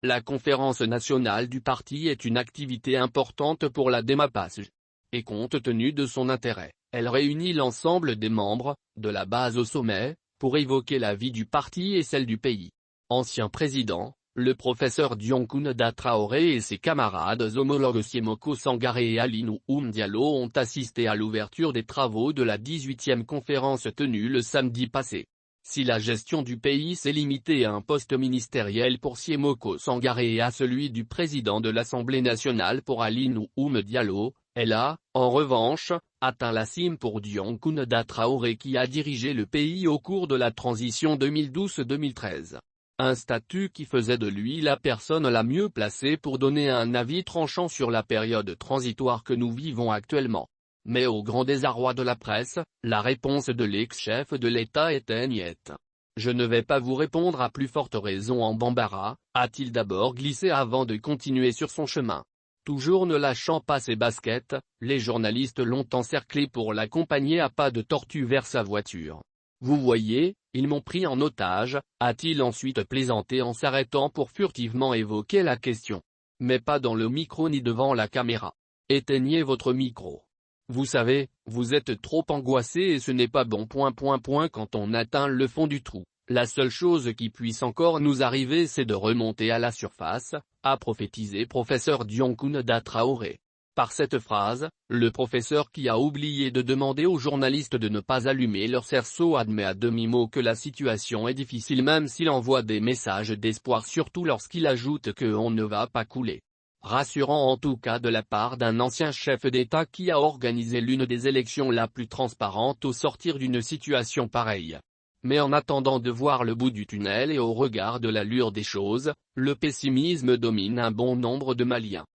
La conférence nationale du parti est une activité importante pour la DEMAPAS. Et compte tenu de son intérêt, elle réunit l'ensemble des membres, de la base au sommet, pour évoquer la vie du parti et celle du pays. Ancien président, le professeur Dioncounda Traoré et ses camarades homologues Siemoko Sangaré et Alinou Diallo ont assisté à l'ouverture des travaux de la 18e conférence tenue le samedi passé. Si la gestion du pays s'est limitée à un poste ministériel pour Siemoko Sangaré et à celui du président de l'Assemblée nationale pour Alinou Diallo, elle a, en revanche, atteint la cime pour Dioncounda Traoré qui a dirigé le pays au cours de la transition 2012-2013. Un statut qui faisait de lui la personne la mieux placée pour donner un avis tranchant sur la période transitoire que nous vivons actuellement. Mais au grand désarroi de la presse, la réponse de l'ex-chef de l'État était niette. Je ne vais pas vous répondre à plus forte raison en Bambara, a-t-il d'abord glissé avant de continuer sur son chemin. Toujours ne lâchant pas ses baskets, les journalistes l'ont encerclé pour l'accompagner à pas de tortue vers sa voiture. Vous voyez, ils m'ont pris en otage, a-t-il ensuite plaisanté en s'arrêtant pour furtivement évoquer la question. Mais pas dans le micro ni devant la caméra. Éteignez votre micro. Vous savez, vous êtes trop angoissé et ce n'est pas bon. Quand on atteint le fond du trou, la seule chose qui puisse encore nous arriver c'est de remonter à la surface, a prophétisé professeur Dioncounda Traoré. Par cette phrase, le professeur qui a oublié de demander aux journalistes de ne pas allumer leur cerceau admet à demi-mot que la situation est difficile même s'il envoie des messages d'espoir surtout lorsqu'il ajoute que on ne va pas couler. Rassurant en tout cas de la part d'un ancien chef d'État qui a organisé l'une des élections la plus transparente au sortir d'une situation pareille. Mais en attendant de voir le bout du tunnel et au regard de l'allure des choses, le pessimisme domine un bon nombre de Maliens.